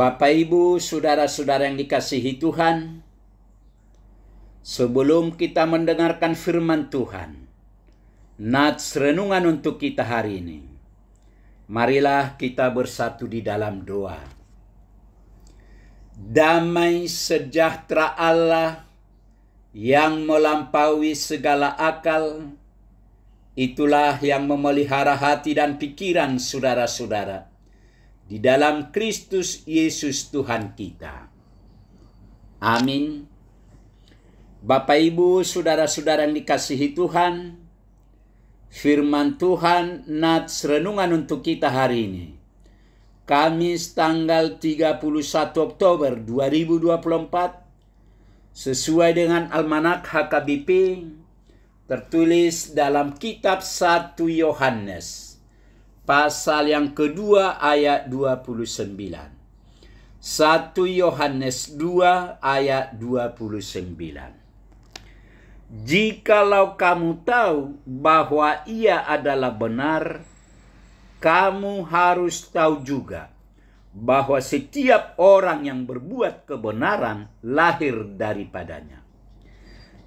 Bapak, Ibu, saudara-saudara yang dikasihi Tuhan, sebelum kita mendengarkan firman Tuhan, nats renungan untuk kita hari ini, marilah kita bersatu di dalam doa. Damai sejahtera Allah yang melampaui segala akal, itulah yang memelihara hati dan pikiran saudara-saudara di dalam Kristus Yesus Tuhan kita. Amin. Bapak, Ibu, saudara-saudara yang dikasihi Tuhan, firman Tuhan nats renungan untuk kita hari ini, Kamis tanggal 31 Oktober 2024, sesuai dengan Almanak HKBP, tertulis dalam kitab 1 Yohanes, pasal yang kedua ayat 29. 1 Yohanes 2 ayat 29. Jikalau kamu tahu bahwa Ia adalah benar, kamu harus tahu juga bahwa setiap orang yang berbuat kebenaran lahir daripadanya.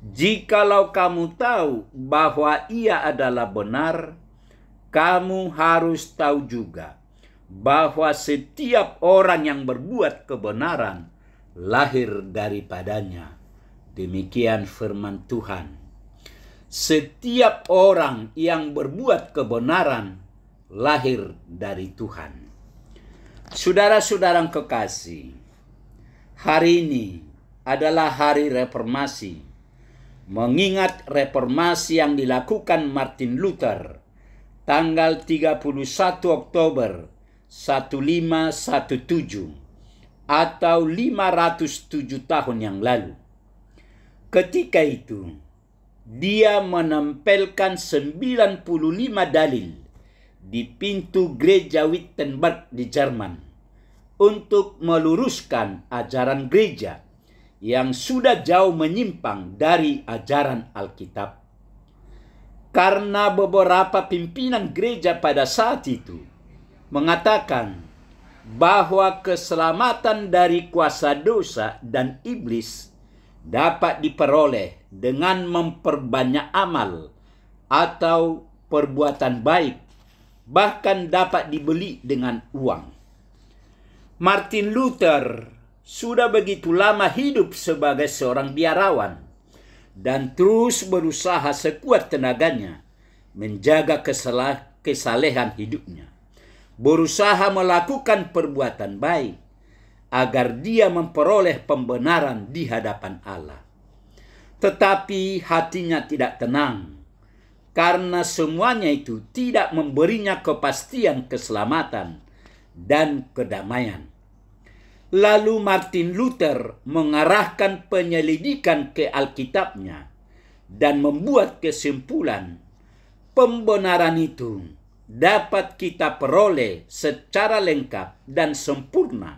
Jikalau kamu tahu bahwa Ia adalah benar, kamu harus tahu juga bahwa setiap orang yang berbuat kebenaran lahir daripadanya. Demikian firman Tuhan. Setiap orang yang berbuat kebenaran lahir dari Tuhan. Saudara-saudara yang kekasih, hari ini adalah hari reformasi. Mengingat reformasi yang dilakukan Martin Luther tanggal 31 Oktober 1517 atau 507 tahun yang lalu. Ketika itu, dia menempelkan 95 dalil di pintu gereja Wittenberg di Jerman untuk meluruskan ajaran gereja yang sudah jauh menyimpang dari ajaran Alkitab. Karena beberapa pimpinan gereja pada saat itu mengatakan bahwa keselamatan dari kuasa dosa dan iblis dapat diperoleh dengan memperbanyak amal atau perbuatan baik, bahkan dapat dibeli dengan uang. Martin Luther sudah begitu lama hidup sebagai seorang biarawan dan terus berusaha sekuat tenaganya menjaga kesalehan hidupnya, berusaha melakukan perbuatan baik agar dia memperoleh pembenaran di hadapan Allah. Tetapi hatinya tidak tenang karena semuanya itu tidak memberinya kepastian keselamatan dan kedamaian. Lalu Martin Luther mengarahkan penyelidikan ke Alkitabnya dan membuat kesimpulan, pembenaran itu dapat kita peroleh secara lengkap dan sempurna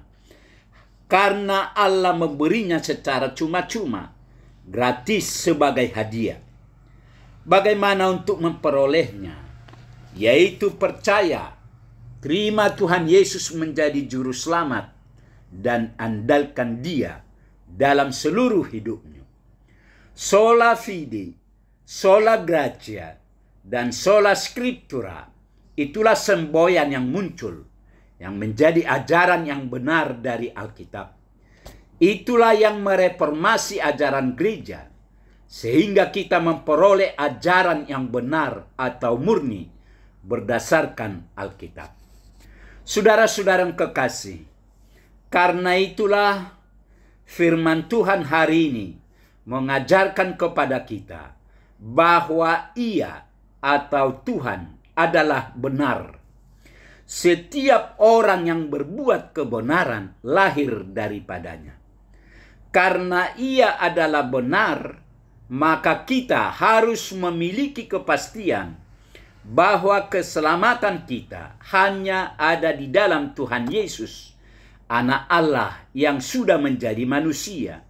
karena Allah memberinya secara cuma-cuma, gratis sebagai hadiah. Bagaimana untuk memperolehnya? Yaitu percaya, terima Tuhan Yesus menjadi juru selamat, dan andalkan Dia dalam seluruh hidupnya. Sola fide, sola gratia, dan sola scriptura, itulah semboyan yang muncul, yang menjadi ajaran yang benar dari Alkitab. Itulah yang mereformasi ajaran gereja, sehingga kita memperoleh ajaran yang benar atau murni berdasarkan Alkitab. Saudara-saudara yang kekasih, karena itulah firman Tuhan hari ini mengajarkan kepada kita bahwa Ia atau Tuhan adalah benar. Setiap orang yang berbuat kebenaran lahir daripadanya. Karena Ia adalah benar, maka kita harus memiliki kepastian bahwa keselamatan kita hanya ada di dalam Tuhan Yesus, Anak Allah yang sudah menjadi manusia,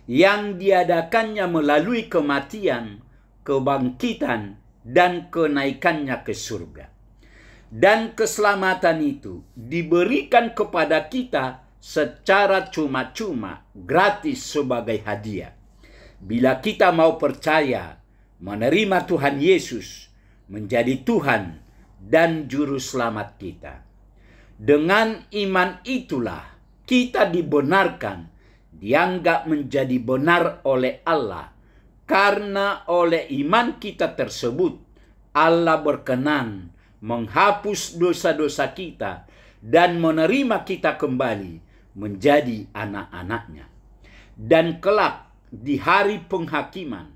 yang diadakannya melalui kematian, kebangkitan, dan kenaikannya ke surga. Dan keselamatan itu diberikan kepada kita secara cuma-cuma, gratis sebagai hadiah. Bila kita mau percaya, menerima Tuhan Yesus menjadi Tuhan dan Juru Selamat kita. Dengan iman itulah kita dibenarkan, dianggap menjadi benar oleh Allah. Karena oleh iman kita tersebut, Allah berkenan menghapus dosa-dosa kita dan menerima kita kembali menjadi anak-anaknya. Dan kelak di hari penghakiman,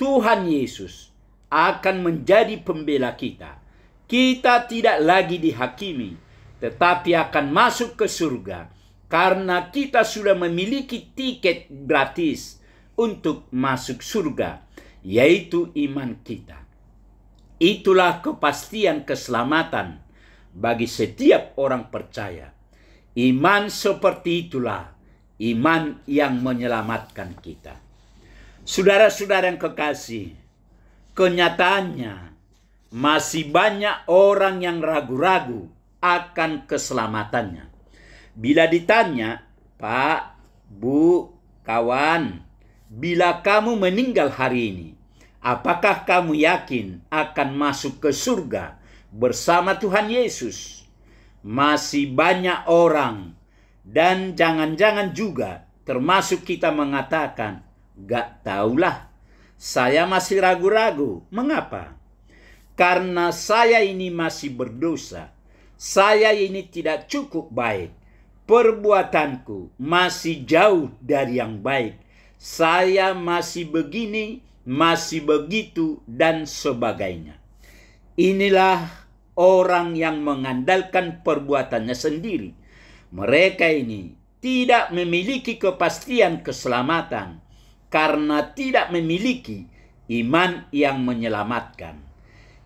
Tuhan Yesus akan menjadi pembela kita. Kita tidak lagi dihakimi, tetapi akan masuk ke surga karena kita sudah memiliki tiket gratis untuk masuk surga, yaitu iman kita. Itulah kepastian keselamatan bagi setiap orang percaya. Iman seperti itulah iman yang menyelamatkan kita. Saudara-saudara yang kekasih, kenyataannya masih banyak orang yang ragu-ragu akan keselamatannya. Bila ditanya, Pak, Bu, kawan, bila kamu meninggal hari ini, apakah kamu yakin akan masuk ke surga bersama Tuhan Yesus? Masih banyak orang dan jangan-jangan juga termasuk kita mengatakan, gak tahulah, saya masih ragu-ragu. Mengapa? Karena saya ini masih berdosa. Saya ini tidak cukup baik. Perbuatanku masih jauh dari yang baik. Saya masih begini, masih begitu, dan sebagainya. Inilah orang yang mengandalkan perbuatannya sendiri. Mereka ini tidak memiliki kepastian keselamatan karena tidak memiliki iman yang menyelamatkan.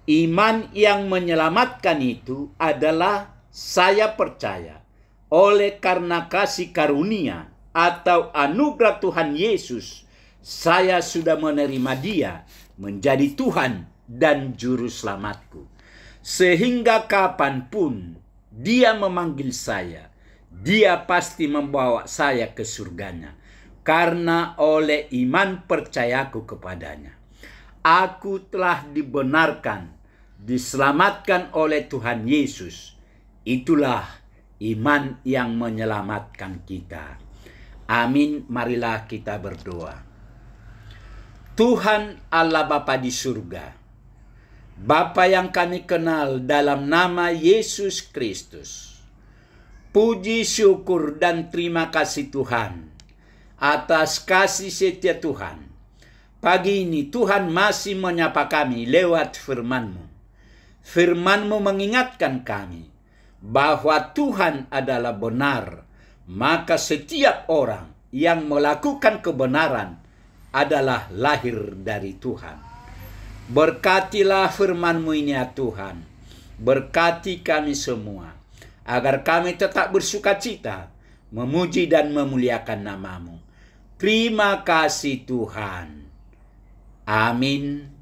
Iman yang menyelamatkan itu adalah saya percaya oleh karena kasih karunia atau anugerah Tuhan Yesus, saya sudah menerima Dia menjadi Tuhan dan Juru Selamatku. Sehingga kapanpun Dia memanggil saya, Dia pasti membawa saya ke surganya. Karena oleh iman percayaku kepadanya, aku telah dibenarkan, diselamatkan oleh Tuhan Yesus. Itulah iman yang menyelamatkan kita. Amin, marilah kita berdoa. Tuhan Allah Bapa di surga, Bapa yang kami kenal dalam nama Yesus Kristus, puji, syukur, dan terima kasih Tuhan atas kasih setia Tuhan. Pagi ini Tuhan masih menyapa kami lewat firman-Mu. Firman-Mu mengingatkan kami bahwa Tuhan adalah benar, maka setiap orang yang melakukan kebenaran adalah lahir dari Tuhan. Berkatilah firman-Mu ini ya Tuhan. Berkati kami semua, agar kami tetap bersukacita, memuji dan memuliakan nama-Mu. Terima kasih Tuhan. Amin.